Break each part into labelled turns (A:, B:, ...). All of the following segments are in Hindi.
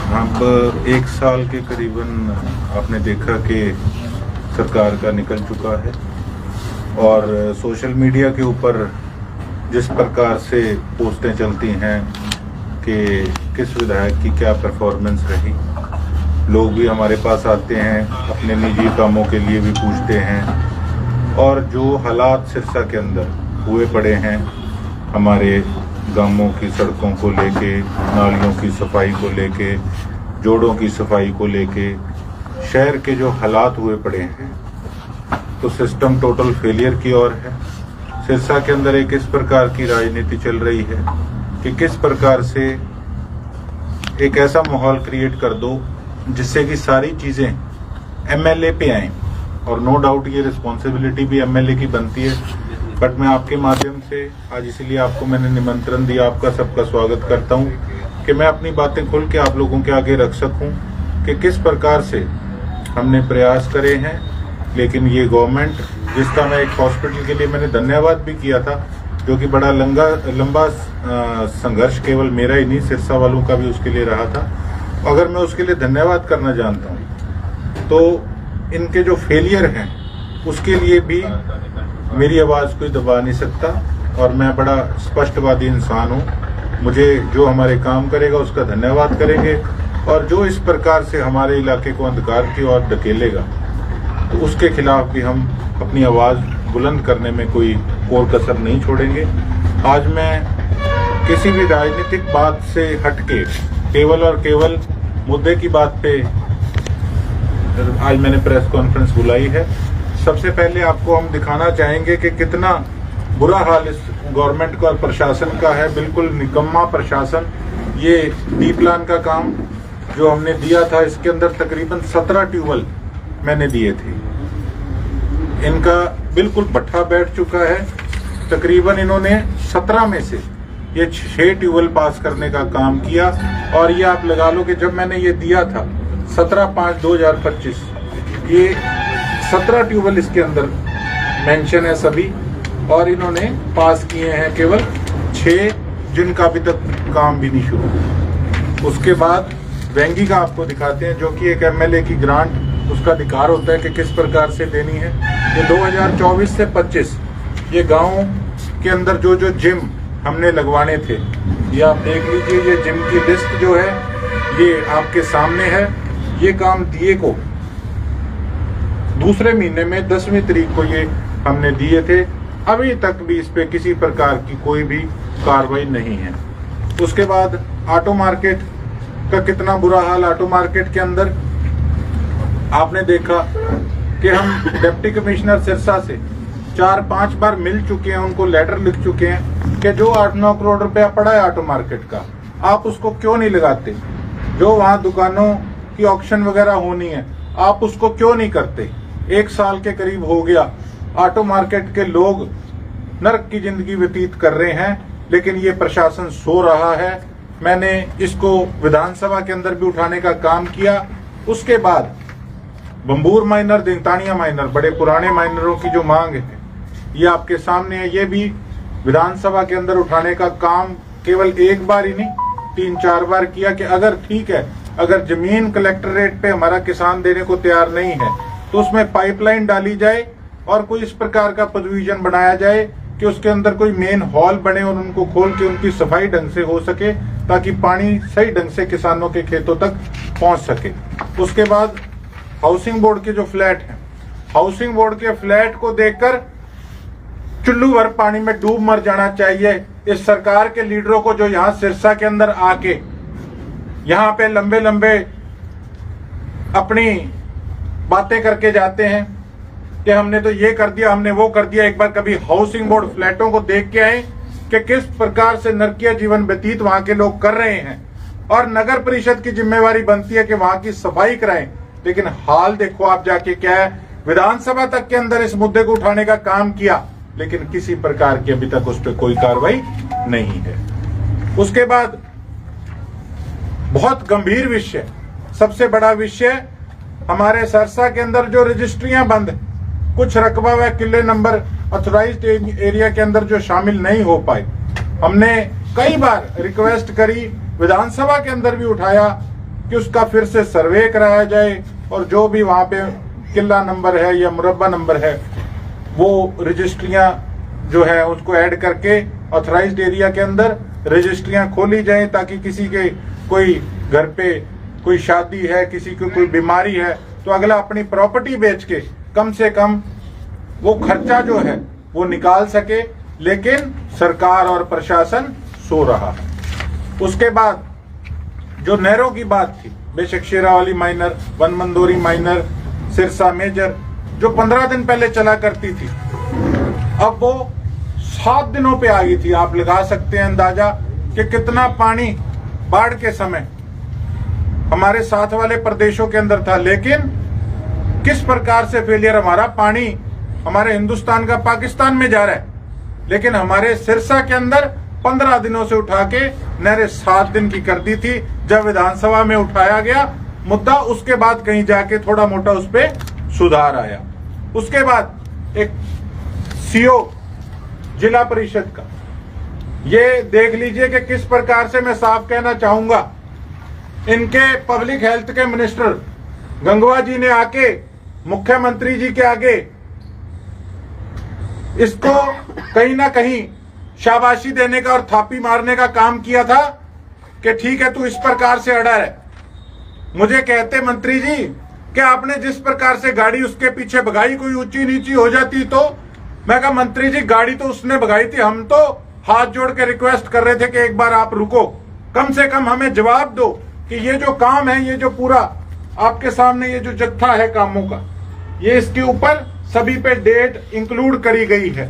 A: अब एक साल के करीबन आपने देखा कि सरकार का निकल चुका है और सोशल मीडिया के ऊपर जिस प्रकार से पोस्टें चलती हैं कि किस विधायक की क्या परफॉर्मेंस रही, लोग भी हमारे पास आते हैं, अपने निजी कामों के लिए भी पूछते हैं। और जो हालात सिरसा के अंदर हुए पड़े हैं, हमारे गांवों की सड़कों को लेके, नालियों की सफाई को लेके, जोड़ों की सफाई को लेके, शहर के जो हालात हुए पड़े हैं, तो सिस्टम टोटल फेलियर की ओर है। सिरसा के अंदर एक इस प्रकार की राजनीति चल रही है कि किस प्रकार से एक ऐसा माहौल क्रिएट कर दो जिससे कि सारी चीज़ें एमएलए पे आएं। और नो डाउट ये रिस्पॉन्सिबिलिटी भी एमएलए की बनती है, बट मैं आपके माध्यम से आज इसलिए आपको मैंने निमंत्रण दिया, आपका सबका स्वागत करता हूं कि मैं अपनी बातें खुल के आप लोगों के आगे रख सकूं कि किस प्रकार से हमने प्रयास करे हैं। लेकिन ये गवर्नमेंट, जिसका मैं एक हॉस्पिटल के लिए मैंने धन्यवाद भी किया था, जो कि बड़ा लंबा संघर्ष केवल मेरा ही नहीं, सिरसा वालों का भी उसके लिए रहा था। अगर मैं उसके लिए धन्यवाद करना जानता हूँ तो इनके जो फेलियर हैं उसके लिए भी मेरी आवाज़ कोई दबा नहीं सकता। और मैं बड़ा स्पष्टवादी इंसान हूँ, मुझे जो हमारे काम करेगा उसका धन्यवाद करेंगे, और जो इस प्रकार से हमारे इलाके को अंधकार की ओर धकेलेगा तो उसके खिलाफ भी हम अपनी आवाज़ बुलंद करने में कोई और कसर नहीं छोड़ेंगे। आज मैं किसी भी राजनीतिक बात से हटके केवल और केवल मुद्दे की बात पे आज मैंने प्रेस कॉन्फ्रेंस बुलाई है। सबसे पहले आपको हम दिखाना चाहेंगे कि कितना बुरा हाल इस गवर्नमेंट का और प्रशासन का है, बिल्कुल निकम्मा प्रशासन। ये डी प्लान का काम जो हमने दिया था, इसके अंदर तकरीबन 17 ट्यूबवेल मैंने दिए थे, इनका बिल्कुल भट्ठा बैठ चुका है। तकरीबन इन्होंने 17 में से ये 6 ट्यूबवेल पास करने का काम किया। और ये आप लगा लो कि जब मैंने ये दिया था 17/5/2025, ये 17 ट्यूबवेल इसके अंदर मेंशन है सभी, और इन्होंने पास किए हैं केवल 6, जिनका अभी तक काम भी नहीं शुरू। उसके बाद वेंगी का आपको दिखाते हैं, जो कि एक एमएलए की ग्रांट, उसका अधिकार होता है कि किस प्रकार से देनी है। ये 2024 से 25 ये गांव के अंदर जो जो जिम हमने लगवाने थे, ये आप देख लीजिए, ये जिम की लिस्ट जो है ये आपके सामने है। ये काम दिए को दूसरे महीने में 10वीं तारीख को ये हमने दिए थे, अभी तक भी इस पे किसी प्रकार की कोई भी कार्रवाई नहीं है। उसके बाद ऑटो मार्केट का कितना बुरा हाल। ऑटो मार्केट के अंदर आपने देखा कि हम डिप्टी कमिश्नर सिरसा से 4-5 बार मिल चुके हैं, उनको लेटर लिख चुके हैं कि जो 8-9 करोड़ रुपया पड़ा है ऑटो मार्केट का, आप उसको क्यों नहीं लगाते। जो वहाँ दुकानों की ऑक्शन वगैरह होनी है, आप उसको क्यों नहीं करते। 1 साल के करीब हो गया, ऑटो मार्केट के लोग नरक की जिंदगी व्यतीत कर रहे हैं, लेकिन ये प्रशासन सो रहा है। मैंने इसको विधानसभा के अंदर भी उठाने का काम किया। उसके बाद बंबूर माइनर, दिंगतानिया माइनर, बड़े पुराने माइनरों की जो मांग है ये आपके सामने है, ये भी विधानसभा के अंदर उठाने का काम केवल एक बार ही नहीं 3-4 बार किया कि अगर ठीक है, अगर जमीन कलेक्टर रेट पे हमारा किसान देने को तैयार नहीं है तो उसमें पाइपलाइन डाली जाए और कोई इस प्रकार का प्रोविजन बनाया जाए कि उसके अंदर कोई मेन हॉल बने और उनको खोल के उनकी सफाई ढंग से हो सके, ताकि पानी सही ढंग से किसानों के खेतों तक पहुंच सके। उसके बाद हाउसिंग बोर्ड के जो फ्लैट हैं, हाउसिंग बोर्ड के फ्लैट को देखकर चुल्लू भर पानी में डूब मर जाना चाहिए इस सरकार के लीडरों को, जो यहाँ सिरसा के अंदर आके यहाँ पे लंबे लंबे अपनी बातें करके जाते हैं कि हमने तो ये कर दिया, हमने वो कर दिया। एक बार कभी हाउसिंग बोर्ड फ्लैटों को देख के आए कि किस प्रकार से नरकीय जीवन व्यतीत वहां के लोग कर रहे हैं, और नगर परिषद की जिम्मेवारी बनती है कि वहां की सफाई कराएं। लेकिन हाल देखो आप जाके क्या है। विधानसभा तक के अंदर इस मुद्दे को उठाने का काम किया, लेकिन किसी प्रकार की अभी तक उस पर कोई कार्रवाई नहीं है। उसके बाद बहुत गंभीर विषय, सबसे बड़ा विषय, हमारे सिरसा के अंदर जो रजिस्ट्रियां बंद, कुछ रकबा व किले नंबर ऑथोराइज्ड एरिया के अंदर जो शामिल नहीं हो पाए, हमने कई बार रिक्वेस्ट करी, विधानसभा के अंदर भी उठाया कि उसका फिर से सर्वे कराया जाए और जो भी वहां पे किला नंबर है या मुरब्बा नंबर है वो रजिस्ट्रियां जो है उसको ऐड करके ऑथराइज्ड एरिया के अंदर रजिस्ट्रियां खोली जाएं, ताकि किसी के कोई घर पे कोई शादी है, किसी को कोई बीमारी है, तो अगला अपनी प्रॉपर्टी बेच के कम से कम वो खर्चा जो है वो निकाल सके। लेकिन सरकार और प्रशासन सो रहा है। उसके बाद जो नहरों की बात थी, बेशक शेरावाली माइनर, वन मंदोरी माइनर, सिरसा मेजर, जो 15 दिन पहले चला करती थी, अब वो 7 दिनों पे आ गई थी। आप लगा सकते हैं अंदाजा कि कितना पानी बाढ़ के समय हमारे साथ वाले प्रदेशों के अंदर था। लेकिन किस प्रकार से फेलियर, हमारा पानी हमारे हिंदुस्तान का पाकिस्तान में जा रहा है, लेकिन हमारे सिरसा के अंदर 15 दिनों से उठा के नहरें 7 दिन की कर दी थी। जब विधानसभा में उठाया गया मुद्दा, उसके बाद कहीं जाके थोड़ा मोटा उस पर सुधार आया। उसके बाद एक सीओ जिला परिषद का, ये देख लीजिए कि किस प्रकार से, मैं साफ कहना चाहूंगा, इनके पब्लिक हेल्थ के मिनिस्टर गंगवा जी ने आके मुख्यमंत्री जी के आगे इसको कहीं ना कहीं शाबाशी देने का और थापी मारने का काम किया था कि ठीक है तू इस प्रकार से अड़ा है। मुझे कहते मंत्री जी कि आपने जिस प्रकार से गाड़ी उसके पीछे भगाई, कोई ऊंची नीची हो जाती तो। मैं कहा मंत्री जी गाड़ी तो उसने भगाई थी, हम तो हाथ जोड़ के रिक्वेस्ट कर रहे थे कि एक बार आप रुको, कम से कम हमें जवाब दो कि ये जो काम है, ये जो पूरा आपके सामने ये जो जत्था है कामों का, ये इसके ऊपर सभी पे डेट इंक्लूड करी गई है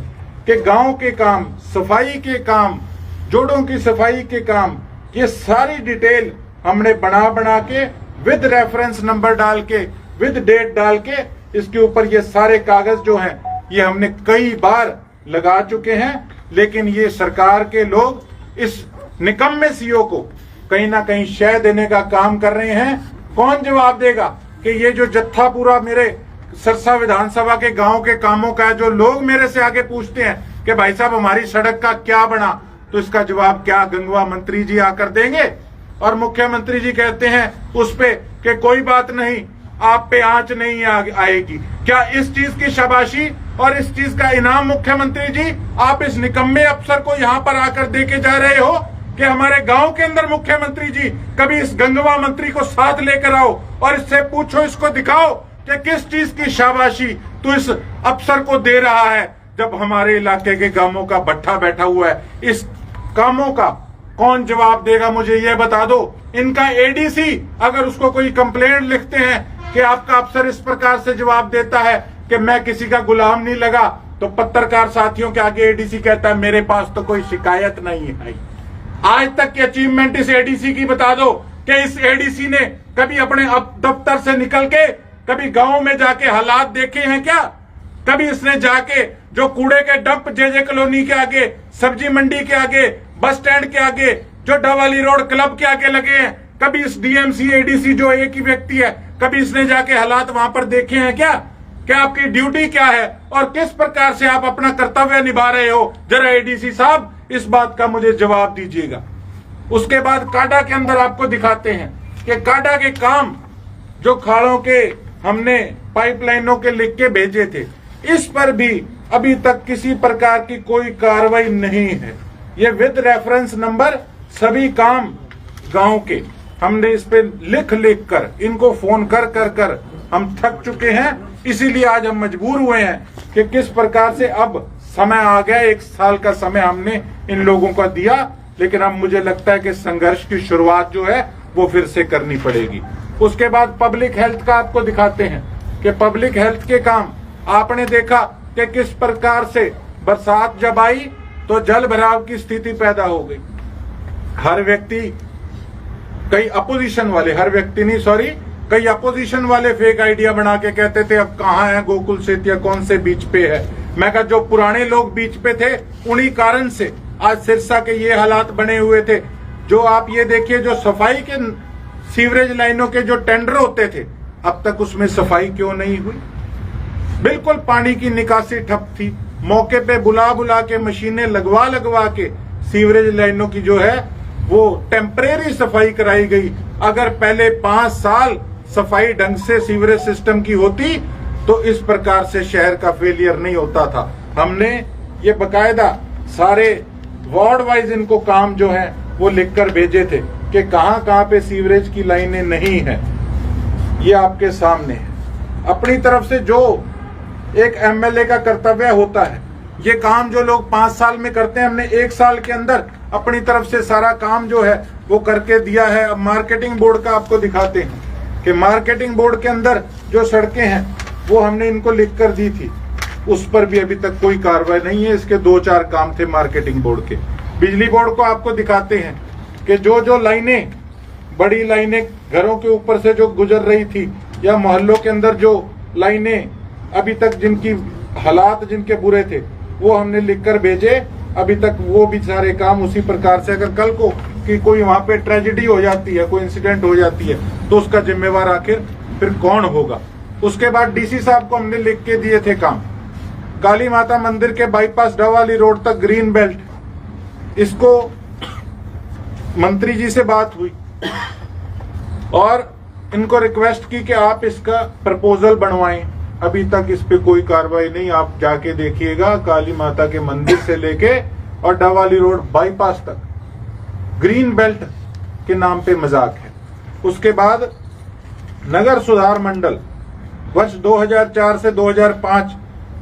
A: कि गांव के काम, सफाई के काम, जोड़ों की सफाई के काम, ये सारी डिटेल हमने बना के विद रेफरेंस नंबर डाल के, विद डेट डाल के, इसके ऊपर ये सारे कागज जो हैं ये हमने कई बार लगा चुके हैं। लेकिन ये सरकार के लोग इस निकम्मे सीओ को कहीं ना कहीं शय देने का काम कर रहे हैं। कौन जवाब देगा कि ये जो जत्था पूरा मेरे सिरसा विधानसभा के गांव के कामों का है, जो लोग मेरे से आगे पूछते हैं कि भाई साहब हमारी सड़क का क्या बना, तो इसका जवाब क्या गंगवा मंत्री जी आकर देंगे? और मुख्यमंत्री जी कहते हैं उस पे कि कोई बात नहीं, आप पे आंच नहीं आएगी। क्या इस चीज की शाबाशी और इस चीज का इनाम मुख्यमंत्री जी आप इस निकम्मे अफसर को यहाँ पर आकर दे के जा रहे हो कि हमारे गांव के अंदर मुख्यमंत्री जी कभी इस गंगवा मंत्री को साथ लेकर आओ और इससे पूछो, इसको दिखाओ कि किस चीज की शाबाशी तू इस अफसर को दे रहा है, जब हमारे इलाके के गांवों का भट्ठा बैठा हुआ है। इस कामों का कौन जवाब देगा, मुझे यह बता दो। इनका एडीसी अगर उसको कोई कंप्लेंट लिखते हैं कि आपका अफसर इस प्रकार से जवाब देता है कि मैं किसी का गुलाम नहीं लगा, तो पत्रकार साथियों के आगे एडीसी कहता है मेरे पास तो कोई शिकायत नहीं है। आज तक की अचीवमेंट इस एडीसी की बता दो कि इस एडीसी ने कभी अपने दफ्तर से निकल के कभी गांव में जाके हालात देखे हैं क्या? कभी इसने जाके जो कूड़े के डंप जे कॉलोनी के आगे, सब्जी मंडी के आगे, बस स्टैंड के आगे, जो डवाली रोड क्लब के आगे लगे हैं, कभी इस डीएमसी एडीसी जो एक ही व्यक्ति है, कभी इसने जाके हालात वहां पर देखे हैं क्या? क्या आपकी ड्यूटी क्या है और किस प्रकार से आप अपना कर्तव्य निभा रहे हो? जरा एडीसी साहब इस बात का मुझे जवाब दीजिएगा। उसके बाद काडा के अंदर आपको दिखाते हैं कि काडा के काम जो खाड़ों के हमने पाइपलाइनों के लिख के भेजे थे, इस पर भी अभी तक किसी प्रकार की कोई कार्रवाई नहीं है। ये विद रेफरेंस नंबर सभी काम गांव के हमने इस पे लिख कर, इनको फोन कर हम थक चुके हैं। इसीलिए आज हम मजबूर हुए हैं कि किस प्रकार से अब समय आ गया, 1 साल का समय हमने इन लोगों को दिया, लेकिन अब मुझे लगता है कि संघर्ष की शुरुआत जो है वो फिर से करनी पड़ेगी। उसके बाद पब्लिक हेल्थ का आपको दिखाते हैं कि पब्लिक हेल्थ के काम आपने देखा कि किस प्रकार से बरसात जब आई तो जल भराव की स्थिति पैदा हो गई। हर व्यक्ति, कई अपोजिशन वाले, हर व्यक्ति नहीं सॉरी, कई अपोजिशन वाले फेक आइडिया बना के कहते थे अब कहाँ है गोकुल सेतिया, कौन से बीच पे है। मैं कहा जो पुराने लोग बीच पे थे उन्हीं कारण से आज सिरसा के ये हालात बने हुए थे। जो आप ये देखिए, जो सफाई के सीवरेज लाइनों के जो टेंडर होते थे, अब तक उसमें सफाई क्यों नहीं हुई? बिल्कुल पानी की निकासी ठप थी। मौके पे बुला के मशीनें लगवा के सीवरेज लाइनों की जो है वो टेम्परेरी सफाई कराई गई अगर पहले 5 साल सफाई ढंग से सीवरेज सिस्टम की होती तो इस प्रकार से शहर का फेलियर नहीं होता था। हमने ये बकायदा सारे वार्ड वाइज इनको काम जो है वो लिखकर भेजे थे कि कहां कहां पे सीवरेज की लाइनें नहीं है। ये आपके सामने है। अपनी तरफ से जो एक एमएलए का कर्तव्य होता है, ये काम जो लोग 5 साल में करते हैं, हमने 1 साल के अंदर अपनी तरफ से सारा काम जो है वो करके दिया है। अब मार्केटिंग बोर्ड का आपको दिखाते हैं कि मार्केटिंग बोर्ड के अंदर जो सड़कें हैं वो हमने इनको लिख कर दी थी, उस पर भी अभी तक कोई कार्रवाई नहीं है। इसके 2-4 काम थे मार्केटिंग बोर्ड के। बिजली बोर्ड को आपको दिखाते हैं कि जो लाइनें, बड़ी लाइनें घरों के ऊपर से जो गुजर रही थी या मोहल्लों के अंदर जो लाइनें अभी तक जिनकी हालात जिनके बुरे थे वो हमने लिखकर भेजे। अभी तक वो भी सारे काम उसी प्रकार से, अगर कल को कि कोई वहां पे ट्रेजेडी हो जाती है, कोई इंसिडेंट हो जाती है, तो उसका जिम्मेवार आखिर फिर कौन होगा। उसके बाद डीसी साहब को हमने लिख के दिए थे काम, काली माता मंदिर के बाईपास डवाली रोड तक ग्रीन बेल्ट, इसको मंत्री जी से बात हुई और इनको रिक्वेस्ट की कि आप इसका प्रपोजल बनवाएं। अभी तक इस पे कोई कार्रवाई नहीं। आप जाके देखिएगा, काली माता के मंदिर से लेके और डवाली रोड बाईपास तक ग्रीन बेल्ट के नाम पे मजाक है। उसके बाद नगर सुधार मंडल वर्ष 2004 से 2005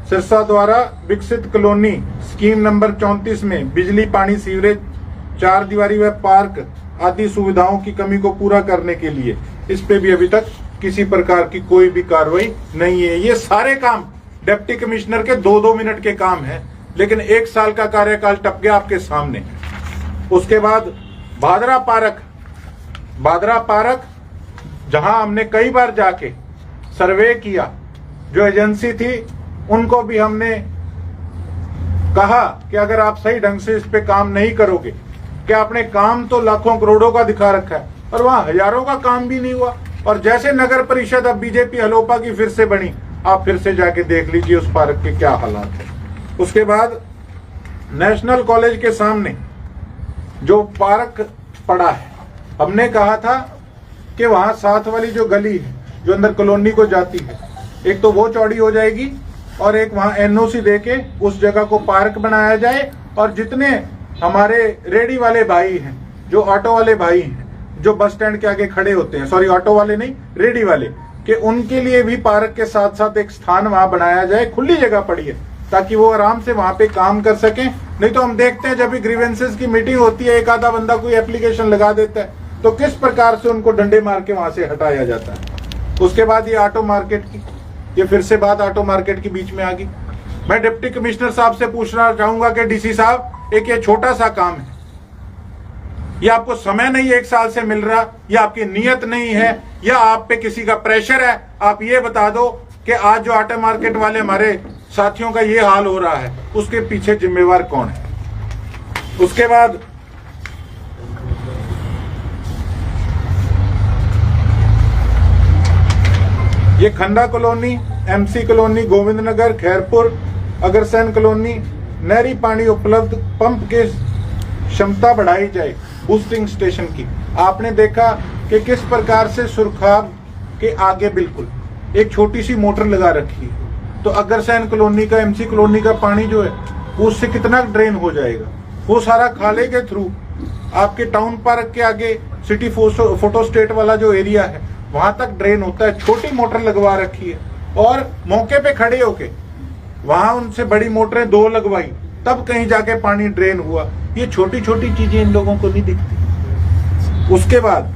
A: सिरसा द्वारा विकसित कॉलोनी स्कीम नंबर 34 में बिजली, पानी, सीवरेज, 4 दीवारी व पार्क आदि सुविधाओं की कमी को पूरा करने के लिए इस पे भी अभी तक किसी प्रकार की कोई भी कार्रवाई नहीं है। ये सारे काम डिप्टी कमिश्नर के 2-2 मिनट के काम है, लेकिन 1 साल का कार्यकाल टप गया आपके सामने। उसके बाद भादरा पार्क जहां हमने कई बार जाके सर्वे किया, जो एजेंसी थी उनको भी हमने कहा कि अगर आप सही ढंग से इस पे काम नहीं करोगे, कि आपने काम तो लाखों करोड़ों का दिखा रखा है और वहां हजारों का काम भी नहीं हुआ। और जैसे नगर परिषद अब बीजेपी हलोपा की फिर से बनी, आप फिर से जाके देख लीजिए उस पार्क के क्या हालात है। उसके बाद नेशनल कॉलेज के सामने जो पार्क पड़ा है, हमने कहा था कि वहां साथ वाली जो गली है जो अंदर कॉलोनी को जाती है, एक तो वो चौड़ी हो जाएगी और एक वहां एनओसी देके उस जगह को पार्क बनाया जाए। और जितने हमारे रेडी वाले भाई हैं, जो ऑटो वाले भाई हैं, जो बस स्टैंड के आगे खड़े होते हैं, सॉरी ऑटो वाले नहीं, रेडी वाले, कि उनके लिए भी पार्क के साथ साथ एक स्थान वहां बनाया जाए। खुली जगह पड़ी है ताकि वो आराम से वहां पे काम कर सकें। नहीं तो हम देखते हैं जब भी ग्रीवेंसेस की मीटिंग होती है, एक आधा बंदा कोई एप्लीकेशन लगा देता है तो किस प्रकार से उनको डंडे मार के वहां से हटाया जाता है। उसके बाद ये ऑटो मार्केट की, ये फिर से बात ऑटो मार्केट की बीच में आ गई। मैं डिप्टी कमिश्नर साहब से पूछना चाहूंगा कि डीसी साहब, एक ये छोटा सा काम है, या आपको समय नहीं 1 साल से मिल रहा, या आपकी नीयत नहीं है, या आप पे किसी का प्रेशर है, आप ये बता दो कि आज जो ऑटो मार्केट वाले हमारे साथियों का ये हाल हो रहा है, उसके पीछे जिम्मेवार कौन है। उसके बाद ये खंडा colony, MC colony, Govind Nagar, Khairpur, Agrasen colony, नहरी पानी उपलब्ध, पंप की क्षमता बढ़ाई जाए, बूस्टिंग स्टेशन की। आपने देखा कि किस प्रकार से सुरखाब के आगे बिल्कुल एक छोटी सी मोटर लगा रखी है, तो अग्रसेन कॉलोनी का, एमसी कॉलोनी का पानी जो है उससे कितना ड्रेन हो जाएगा। वो सारा खाले के थ्रू आपके टाउन पार्क के आगे सिटी फोटो स्टेट वाला जो एरिया है वहां तक ड्रेन होता है। छोटी मोटर लगवा रखी है और मौके पे खड़े होके वहां उनसे बड़ी मोटरें 2 लगवाई, तब कहीं जाके पानी ड्रेन हुआ। ये छोटी छोटी चीजें इन लोगों को नहीं दिखती। उसके बाद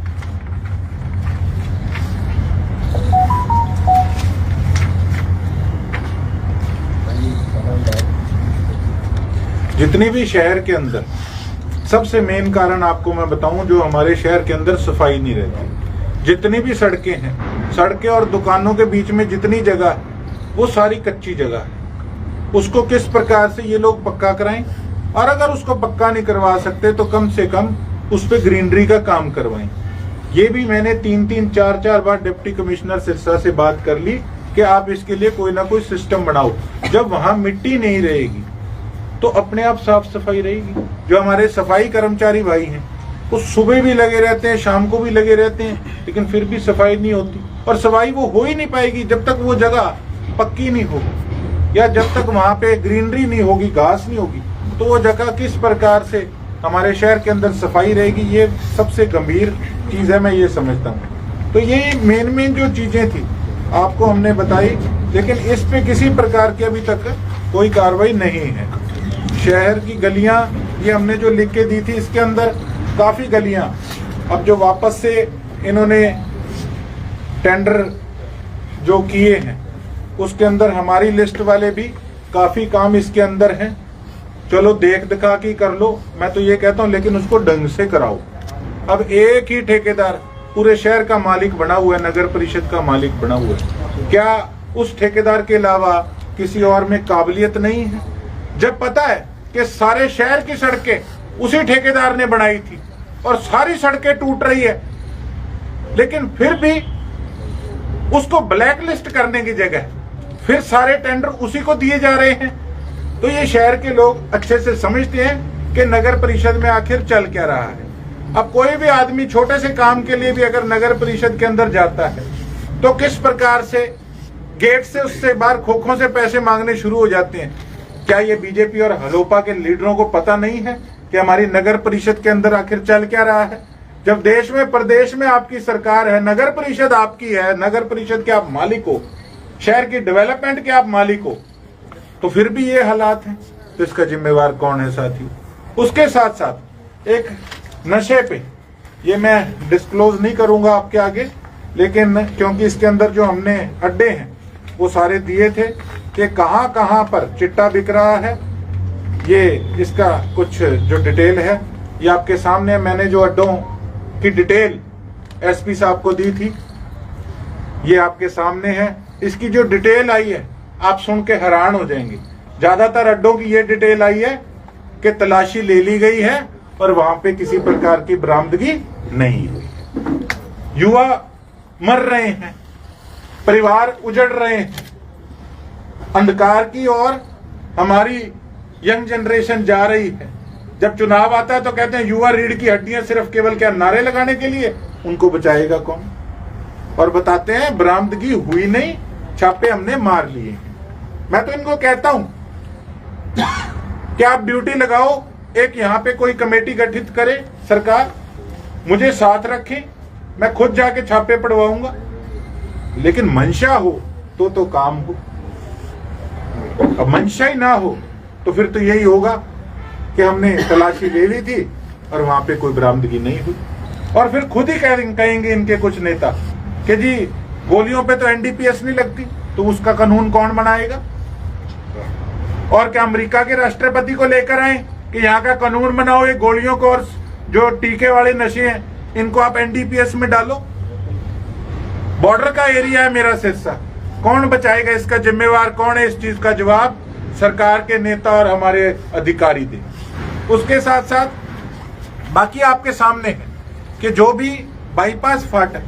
A: जितनी भी शहर के अंदर, सबसे मेन कारण आपको मैं बताऊं, जो हमारे शहर के अंदर सफाई नहीं रहती। जितनी भी सड़कें हैं, सड़कें और दुकानों के बीच में जितनी जगह है वो सारी कच्ची जगह है। उसको किस प्रकार से ये लोग पक्का कराएं, और अगर उसको पक्का नहीं करवा सकते तो कम से कम उस पर ग्रीनरी का काम करवाएं। ये भी मैंने 3-3, 4-4 बार डिप्टी कमिश्नर सिरसा से बात कर ली कि आप इसके लिए कोई ना कोई सिस्टम बनाओ। जब वहां मिट्टी नहीं रहेगी तो अपने आप साफ सफाई रहेगी। जो हमारे सफाई कर्मचारी भाई हैं, वो सुबह भी लगे रहते हैं, शाम को भी लगे रहते हैं, लेकिन फिर भी सफाई नहीं होती। और सफाई वो हो ही नहीं पाएगी जब तक वो जगह पक्की नहीं होगी या जब तक वहां पे ग्रीनरी नहीं होगी, घास नहीं होगी। तो वो जगह किस प्रकार से हमारे शहर के अंदर सफाई रहेगी, ये सबसे गंभीर चीज है, मैं ये समझता हूँ। तो ये मेन जो चीजें थी आपको हमने बताई, लेकिन इस पे किसी प्रकार की अभी तक कोई कार्रवाई नहीं है। शहर की गलियां ये हमने जो लिख के दी थी, इसके अंदर काफी गलियां अब जो वापस से इन्होंने टेंडर जो किए हैं उसके अंदर हमारी लिस्ट वाले भी काफी काम इसके अंदर हैं। चलो देख दिखा के कर लो, मैं तो ये कहता हूं, लेकिन उसको ढंग से कराओ। अब एक ही ठेकेदार पूरे शहर का मालिक बना हुआ है, नगर परिषद का मालिक बना हुआ है। क्या उस ठेकेदार के अलावा किसी और में काबिलियत नहीं है? जब पता है कि सारे शहर की सड़कें उसी ठेकेदार ने बनाई थी और सारी सड़कें टूट रही है, लेकिन फिर भी उसको ब्लैक लिस्ट करने की जगह फिर सारे टेंडर उसी को दिए जा रहे हैं। तो ये शहर के लोग अच्छे से समझते हैं कि नगर परिषद में आखिर चल क्या रहा है। अब कोई भी आदमी छोटे से काम के लिए भी अगर नगर परिषद के अंदर जाता है तो किस प्रकार से गेट से उससे बाहर खोखों से पैसे मांगने शुरू हो जाते हैं। क्या ये बीजेपी और हलोपा के लीडरों को पता नहीं है कि हमारी नगर परिषद के अंदर आखिर चल क्या रहा है? जब देश में प्रदेश में आपकी सरकार है, नगर परिषद आपकी है, नगर परिषद के आप मालिक हो, शहर की डेवलपमेंट के आप मालिक हो, तो फिर भी ये हालात हैं। तो इसका जिम्मेवार कौन है साथी? उसके साथ साथ एक नशे पे, ये मैं डिस्क्लोज नहीं करूंगा आपके आगे, लेकिन क्योंकि इसके अंदर जो हमने अड्डे हैं वो सारे दिए थे कि कहां कहां पर चिट्टा बिक रहा है। ये इसका कुछ जो डिटेल है ये आपके सामने, मैंने जो अड्डों की डिटेल एसपी साहब को दी थी ये आपके सामने है। इसकी जो डिटेल आई है आप सुन के हैरान हो जाएंगे। ज्यादातर अड्डों की ये डिटेल आई है कि तलाशी ले ली गई है और वहां पे किसी प्रकार की बरामदगी नहीं हुई है। युवा मर रहे हैं, परिवार उजड़ रहे हैं, अंधकार की ओर हमारी यंग जनरेशन जा रही है। जब चुनाव आता है तो कहते हैं युवा रीढ़ की हड्डियां सिर्फ केवल क्या नारे लगाने के लिए, उनको बचाएगा कौन? और बताते हैं बरामदगी हुई नहीं, छापे हमने मार लिए। मैं तो इनको कहता हूं कि आप ड्यूटी लगाओ, एक यहां पे कोई कमेटी गठित करे सरकार, मुझे साथ रखे, मैं खुद जाके छापे पड़वाऊंगा, लेकिन मंशा हो तो काम हो। अब मंशा ही ना हो तो फिर तो यही होगा कि हमने तलाशी ले ली थी और वहां पे कोई बरामदगी नहीं हुई। और फिर खुद ही कहेंगे इनके कुछ नेता कि जी गोलियों पे तो एनडीपीएस नहीं लगती, तो उसका कानून कौन बनाएगा? और क्या अमेरिका के राष्ट्रपति को लेकर आए कि यहाँ का कानून बनाओ, ये गोलियों को और जो टीके वाले नशे हैं इनको आप एनडीपीएस में डालो? बॉर्डर का एरिया है मेरा सिरसा, कौन बचाएगा? इसका जिम्मेवार कौन है? इस चीज का जवाब सरकार के नेता और हमारे अधिकारी दें। उसके साथ साथ बाकी आपके सामने है कि जो भी बाईपास फाटक,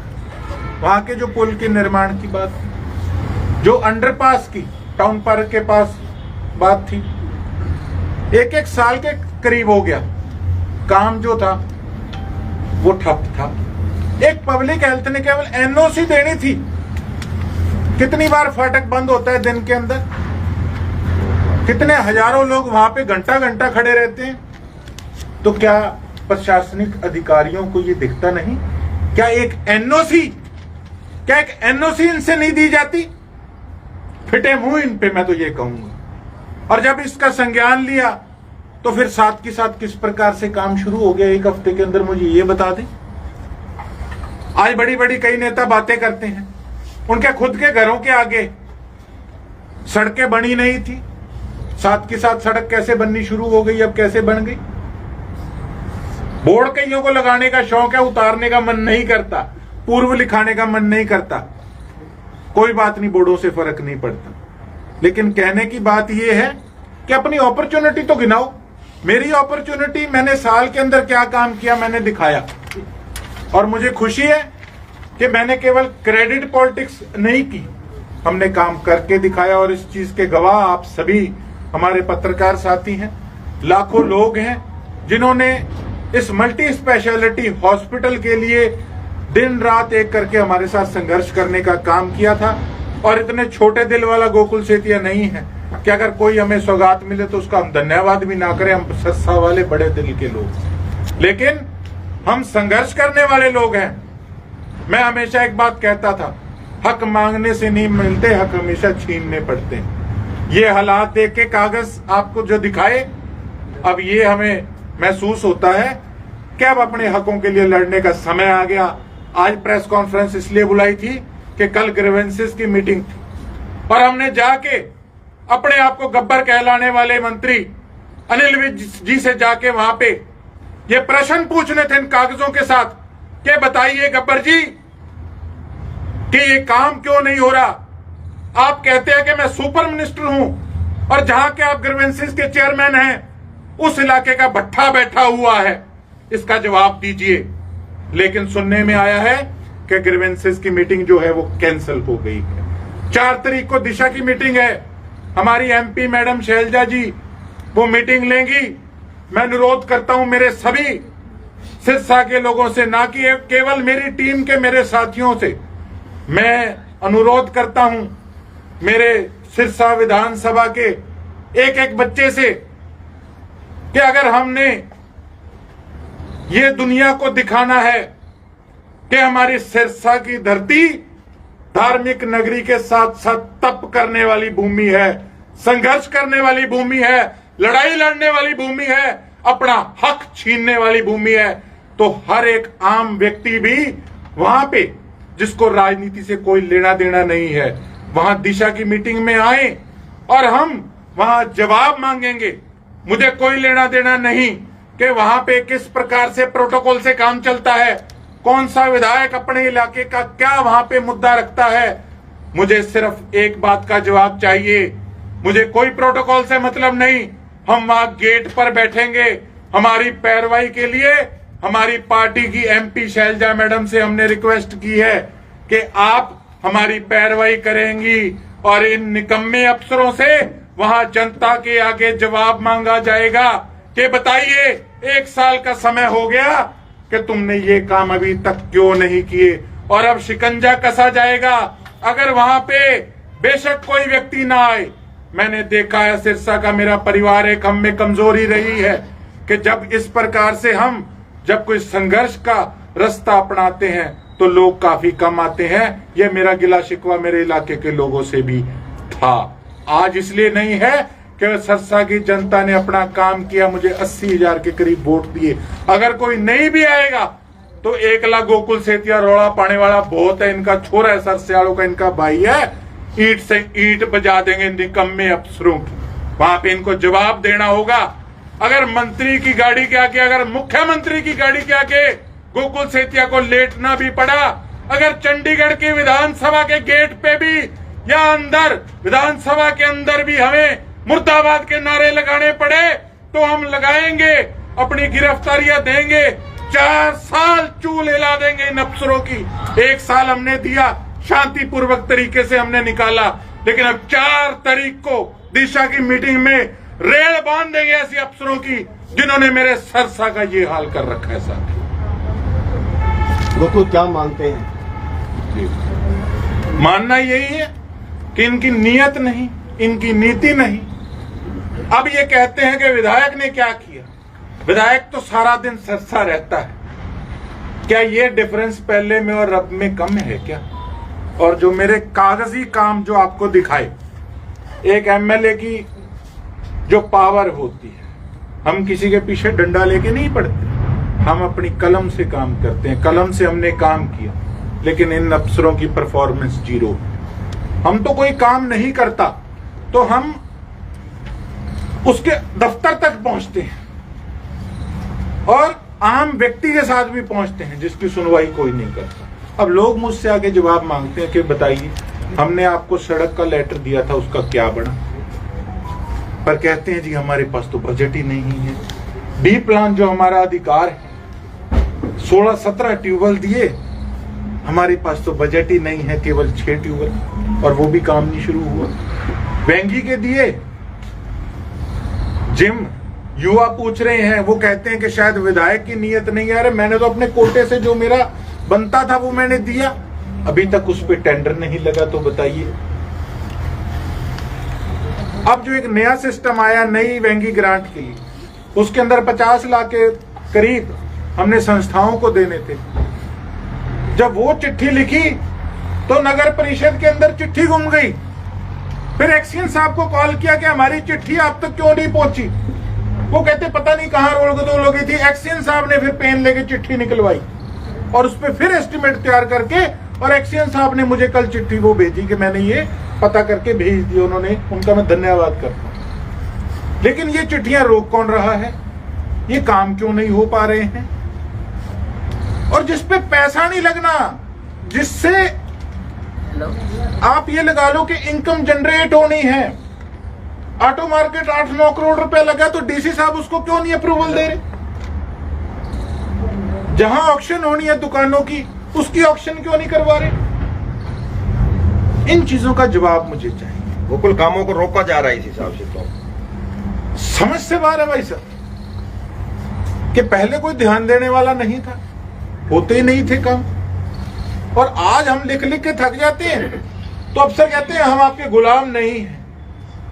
A: वहां के जो पुल के निर्माण की बात, जो अंडरपास की टाउन पार्क के पास बात थी, एक साल के करीब हो गया, काम जो था वो ठप था। एक पब्लिक हेल्थ ने केवल एनओसी देनी थी। कितनी बार फाटक बंद होता है दिन के अंदर? कितने हजारों लोग वहां पे घंटा घंटा खड़े रहते हैं। तो क्या प्रशासनिक अधिकारियों को ये दिखता नहीं? क्या एक एनओसी इनसे नहीं दी जाती? फिटे मुंह इन पे, मैं तो ये कहूंगा। और जब इसका संज्ञान लिया तो फिर साथ के साथ किस प्रकार से काम शुरू हो गया एक हफ्ते के अंदर, मुझे ये बता दें। आज बड़ी बड़ी कई नेता बातें करते हैं, उनके खुद के घरों के आगे सड़कें बनी नहीं थी, साथ के साथ सड़क कैसे बननी शुरू हो गई, अब कैसे बन गई। बोर्ड कईयों को लगाने का शौक है, उतारने का मन नहीं करता, पूर्व लिखाने का मन नहीं करता। कोई बात नहीं, बोर्डों से फर्क नहीं पड़ता, लेकिन कहने की बात यह है कि अपनी अपॉर्चुनिटी तो गिनाओ। मेरी अपॉर्चुनिटी, मैंने साल के अंदर क्या काम किया मैंने दिखाया, और मुझे खुशी है कि मैंने केवल क्रेडिट पॉलिटिक्स नहीं की, हमने काम करके दिखाया। और इस चीज के गवाह आप सभी हमारे पत्रकार साथी हैं, लाखों लोग हैं जिन्होंने इस मल्टी स्पेशलिटी हॉस्पिटल के लिए दिन रात एक करके हमारे साथ संघर्ष करने का काम किया था। और इतने छोटे दिल वाला गोकुल सेतिया नहीं है कि अगर कोई हमें सौगात मिले तो उसका हम धन्यवाद भी ना करें। हम सस्ता वाले बड़े दिल के लोग, लेकिन हम संघर्ष करने वाले लोग हैं। मैं हमेशा एक बात कहता था, हक मांगने से नहीं मिलते, हक हमेशा छीनने पड़ते हैं। ये हालात देख के कागज आपको जो दिखाए, अब ये हमें महसूस होता है कि अब अपने हकों के लिए लड़ने का समय आ गया। आज प्रेस कॉन्फ्रेंस इसलिए बुलाई थी कि कल ग्रीवेंसेस की मीटिंग थी और हमने जाके अपने आप को गब्बर कहलाने वाले मंत्री अनिल विज जी से जाके वहां पे ये प्रश्न पूछने थे इन कागजों के साथ कि बताइए गब्बर जी कि ये काम क्यों नहीं हो रहा। आप कहते हैं कि मैं सुपर मिनिस्टर हूं और जहां के आप ग्रीवेंसेस के चेयरमैन हैं उस इलाके का भट्ठा बैठा हुआ है, इसका जवाब दीजिए। लेकिन सुनने में आया है कि ग्रीवेंसेस की मीटिंग जो है वो कैंसिल हो गई है। 4 तारीख को दिशा की मीटिंग है, हमारी एमपी मैडम शैलजा जी वो मीटिंग लेंगी। मैं अनुरोध करता हूं मेरे सभी सिरसा के लोगों से, ना कि केवल मेरी टीम के मेरे साथियों से, मैं अनुरोध करता हूं मेरे सिरसा विधानसभा के एक एक बच्चे से कि अगर हमने ये दुनिया को दिखाना है कि हमारी सिरसा की धरती धार्मिक नगरी के साथ साथ तप करने वाली भूमि है, संघर्ष करने वाली भूमि है, लड़ाई लड़ने वाली भूमि है, अपना हक छीनने वाली भूमि है, तो हर एक आम व्यक्ति भी वहां पे जिसको राजनीति से कोई लेना देना नहीं है, वहां दिशा की मीटिंग में आए और हम वहां जवाब मांगेंगे। मुझे कोई लेना देना नहीं कि वहां पे किस प्रकार से प्रोटोकॉल से काम चलता है, कौन सा विधायक अपने इलाके का क्या वहां पे मुद्दा रखता है। मुझे सिर्फ एक बात का जवाब चाहिए, मुझे कोई प्रोटोकॉल से मतलब नहीं। हम वहां गेट पर बैठेंगे, हमारी पैरवाई के लिए हमारी पार्टी की एमपी शैलजा मैडम से हमने रिक्वेस्ट की है कि आप हमारी पैरवाई करेंगी और इन निकम्मे अफसरों से वहां जनता के आगे जवाब मांगा जाएगा कि बताइए 1 साल का समय हो गया कि तुमने ये काम अभी तक क्यों नहीं किए, और अब शिकंजा कसा जाएगा अगर वहां पे बेशक कोई व्यक्ति ना आए। मैंने देखा है सिरसा का मेरा परिवार एक हम में कमजोरी रही है कि जब इस प्रकार से हम जब कोई संघर्ष का रास्ता अपनाते हैं तो लोग काफी कम आते हैं। यह मेरा गिला शिकवा मेरे इलाके के लोगों से भी था। आज इसलिए नहीं है कि सिरसा की जनता ने अपना काम किया, मुझे 80,000 के करीब वोट दिए। अगर कोई नहीं भी आएगा तो 1 लाख गोकुल सेतिया रौला पाने वाला बहुत है, इनका छोरा है, सरसियालों का इनका भाई है, ईंट से ईंट बजा देंगे निकम्मे अफसरों की। वहां पे इनको जवाब देना होगा। अगर मंत्री की गाड़ी के आगे, अगर मुख्यमंत्री की गाड़ी के आगे गोकुल सेतिया को लेटना भी पड़ा, अगर चंडीगढ़ की विधानसभा के गेट पे भी या अंदर विधानसभा के अंदर भी हमें मुर्दाबाद के नारे लगाने पड़े तो हम लगाएंगे, अपनी गिरफ्तारियां देंगे, 4 साल चूल हिला देंगे इन अफसरों की। 1 साल हमने दिया, शांतिपूर्वक तरीके से हमने निकाला, लेकिन अब 4 तारीख को दिशा की मीटिंग में रेल बांध देंगे ऐसे अफसरों की जिन्होंने मेरे सिरसा का ये हाल कर रखा है। साथ
B: गोकुल क्या मानते हैं?
A: मानना यही है कि इनकी नीयत नहीं, इनकी नीति नहीं। अब ये कहते हैं कि विधायक ने क्या किया। विधायक तो सारा दिन सिरसा रहता है, क्या ये डिफरेंस पहले में और अब में कम है क्या? और जो मेरे कागजी काम जो आपको दिखाए, एक एमएलए की जो पावर होती है, हम किसी के पीछे डंडा लेके नहीं पड़ते, हम अपनी कलम से काम करते हैं। कलम से हमने काम किया, लेकिन इन अफसरों की परफॉर्मेंस 0। हम तो कोई काम नहीं करता तो हम उसके दफ्तर तक पहुंचते हैं और आम व्यक्ति के साथ भी पहुंचते हैं जिसकी सुनवाई कोई नहीं करता। अब लोग मुझसे आगे जवाब मांगते हैं कि बताइए हमने आपको सड़क का लेटर दिया था, उसका क्या बना? पर कहते हैं जी हमारे पास तो बजट ही नहीं है। डी प्लान जो हमारा अधिकार है, 16-17 ट्यूबवेल दिए, हमारे पास तो बजट ही नहीं है, केवल 6 ट्यूबवेल, और वो भी काम नहीं शुरू हुआ। वेंगी के दिए जिम युवा पूछ रहे हैं, वो कहते हैं कि शायद विधायक की नीयत नहीं है। अरे मैंने तो अपने कोटे से जो मेरा बनता था वो मैंने दिया, अभी तक उस पर टेंडर नहीं लगा, तो बताइए। अब जो एक नया सिस्टम आया नई महंगी ग्रांट के लिए, उसके अंदर 50 लाख के करीब हमने संस्थाओं को देने थे। जब वो चिट्ठी लिखी तो नगर परिषद के अंदर चिट्ठी गुम गई। फिर एक्सीएन साहब को कॉल किया कि हमारी चिट्ठी आप तक क्यों नहीं पहुंची। वो कहते पता नहीं कहां रोड गोदोल हो गई थी। एक्सीएन साहब ने फिर पेन लेके चिट्ठी निकलवाई और उस पर फिर एस्टिमेट तैयार करके, और एक्सीएन साहब ने मुझे कल चिट्ठी वो भेजी कि मैंने ये पता करके भेज दी। उन्होंने, उनका मैं धन्यवाद करता हूं। लेकिन ये चिट्ठियां रोक कौन रहा है? ये काम क्यों नहीं हो पा रहे हैं? और जिस पे पैसा नहीं लगना, जिससे आप ये लगा लो कि इनकम जनरेट होनी है। ऑटो मार्केट 8-9 करोड़ रुपया लगा, तो डीसी साहब उसको क्यों नहीं अप्रूवल दे रहे? जहां ऑक्शन होनी है दुकानों की, उसकी ऑक्शन क्यों नहीं करवा रहे? इन चीजों का जवाब मुझे चाहिए।
B: वो कुल कामों को रोका जा रहा है इस हिसाब से, तो
A: समझ से बाहर है भाई साहब कि पहले कोई ध्यान देने वाला नहीं था, होते ही नहीं थे काम। और आज हम लिख लिख के थक जाते हैं, तो अफसर कहते हैं हम आपके गुलाम नहीं हैं।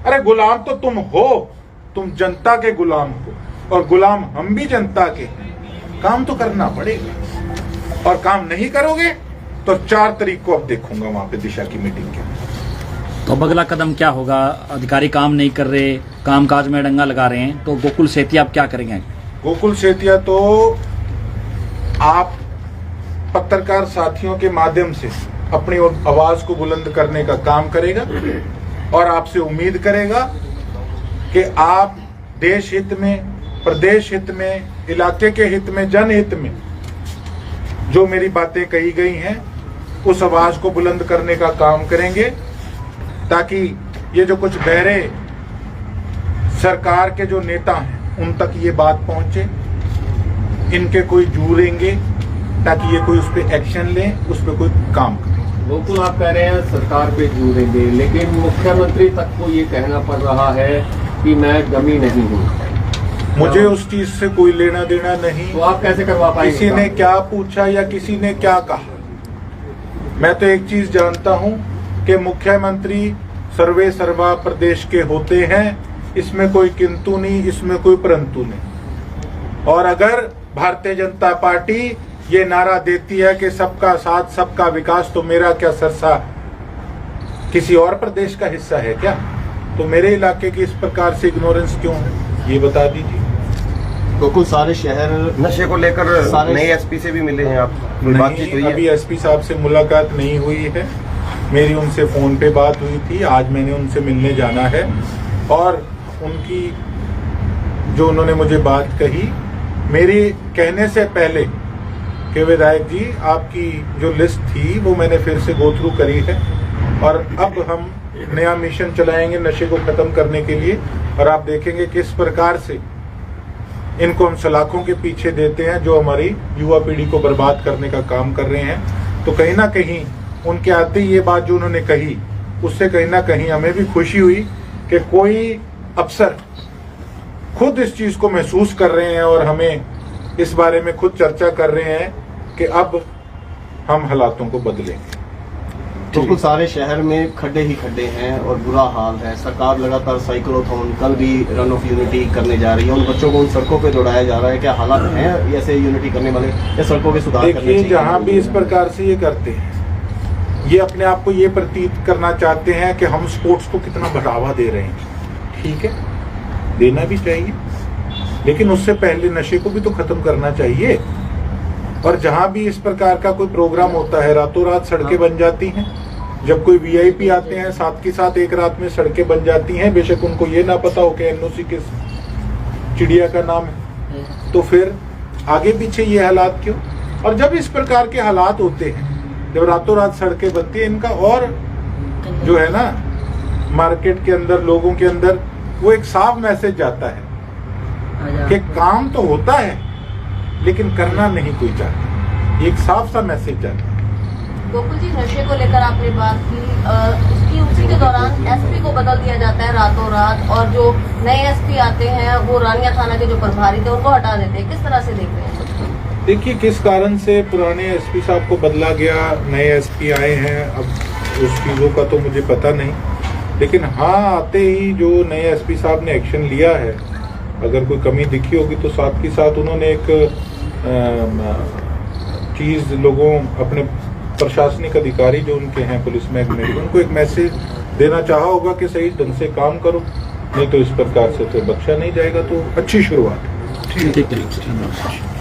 A: अरे गुलाम तो तुम हो, तुम जनता के गुलाम हो, और गुलाम हम भी जनता के। काम तो करना पड़ेगा, और काम नहीं करोगे तो 4 तारीख को अब देखूंगा वहां पे दिशा की मीटिंग के।
C: तो अब अगला कदम क्या होगा? अधिकारी काम नहीं कर रहे, कामकाज में डंगा लगा रहे हैं, तो गोकुल सेतिया आप क्या करेंगे? गोकुल
A: सेतिया तो आप पत्रकार साथियों के माध्यम से अपनी आवाज को बुलंद करने का काम करेगा, और आपसे उम्मीद करेगा कि आप देश हित में, प्रदेश हित में, इलाके के हित में, जनहित में जो मेरी बातें कही गई हैं, उस आवाज को बुलंद करने का काम करेंगे, ताकि ये जो कुछ बहरे सरकार के जो नेता हैं उन तक ये बात पहुंचे, इनके कोई जूरेंगे, ताकि ये कोई उस पर एक्शन ले, उस पर कोई काम करे।
D: गोकुल, आप कह रहे हैं सरकार पे जूरेंगे, लेकिन मुख्यमंत्री तक को ये कहना पड़ रहा है कि मैं डमी नहीं हूँ।
A: मुझे उस चीज से कोई लेना देना नहीं।
D: तो आप कैसे करवा पाएंगे?
A: किसी ने क्या पूछा या किसी ने क्या कहा, मैं तो एक चीज जानता हूँ कि मुख्यमंत्री सर्वे सर्वा प्रदेश के होते हैं। इसमें कोई किंतु नहीं, इसमें कोई परंतु नहीं। और अगर भारतीय जनता पार्टी ये नारा देती है कि सबका साथ सबका विकास, तो मेरा क्या सरसा किसी और प्रदेश का हिस्सा है क्या? तो मेरे इलाके की इस प्रकार से इग्नोरेंस क्यों है, ये बता दीजिए।
D: गोकुल, सारे शहर
B: नशे को लेकर नए एसपी से भी मिले हैं आप? बातचीत हुई है?
A: अभी एसपी साहब से मुलाकात नहीं हुई है, मेरी उनसे फोन पे बात हुई थी। आज मैंने उनसे मिलने जाना है, और उनकी जो उन्होंने मुझे बात कही, मेरी कहने से पहले कि विधायक जी आपकी जो लिस्ट थी वो मैंने फिर से गो थ्रू करी है, और अब हम नया मिशन चलाएंगे नशे को खत्म करने के लिए। और आप देखेंगे किस प्रकार से इनको हम सलाखों के पीछे देते हैं, जो हमारी युवा पीढ़ी को बर्बाद करने का काम कर रहे हैं। तो कहीं ना कहीं उनके आते ही ये बात जो उन्होंने कही, उससे कहीं ना कहीं हमें भी खुशी हुई कि कोई अफसर खुद इस चीज को महसूस कर रहे हैं, और हमें इस बारे में खुद चर्चा कर रहे हैं कि अब हम हालातों को बदलेंगे।
D: बिल्कुल, सारे शहर में खड्डे ही खड्डे हैं और बुरा हाल है। सरकार लगातार साइक्लोथॉन, कल भी रन ऑफ यूनिटी करने जा रही है। उन बच्चों को उन सड़कों पे दौड़ाया जा रहा है। क्या हालात हैं ऐसे यूनिटी करने वाले, या सड़कों के सुधार करने चाहिए?
A: देखिए, जहाँ भी इस प्रकार से ये करते हैं, ये अपने आप को ये प्रतीत करना चाहते हैं कि हम स्पोर्ट्स को कितना बढ़ावा दे रहे हैं। ठीक है, देना भी चाहिए, लेकिन उससे पहले नशे को भी तो खत्म करना चाहिए। और जहां भी इस प्रकार का कोई प्रोग्राम होता है, रातों रात सड़कें बन जाती हैं। जब कोई वीआईपी आते हैं, साथ के साथ एक रात में सड़कें बन जाती हैं, बेशक उनको ये ना पता हो कि एनओसी किस चिड़िया का नाम है। तो फिर आगे पीछे ये हालात क्यों? और जब इस प्रकार के हालात होते हैं, जब रातों रात सड़कें बनती हैं, इनका और जो है ना मार्केट के अंदर, लोगों के अंदर वो एक साफ मैसेज जाता है कि काम तो होता है लेकिन करना नहीं कोई चाहता। एक साफ सा मैसेज जाता है।
E: गोकुल जी, नशे को लेकर आपने बात की, कि उसी के दौरान एसपी को बदल दिया जाता है रातों रात, और जो नए एसपी आते हैं वो रानिया थाना के जो प्रभारी थे उनको हटा देते हैं। किस तरह से देख रहे हैं?
A: देखिए, किस कारण से पुराने एसपी साहब को बदला गया, नए एसपी आए हैं, अब उस चीज़ों का तो मुझे पता नहीं, लेकिन हाँ, आते ही जो नए एसपी साहब ने एक्शन लिया है, अगर कोई कमी दिखी होगी तो साथ के साथ उन्होंने एक चीज़ लोगों, अपने प्रशासनिक अधिकारी जो उनके हैं पुलिस महकमे के, उनको एक मैसेज देना चाहा होगा कि सही ढंग से काम करो, नहीं तो इस प्रकार से तो बख्शा नहीं जाएगा। तो अच्छी शुरुआत।
C: ठीक है।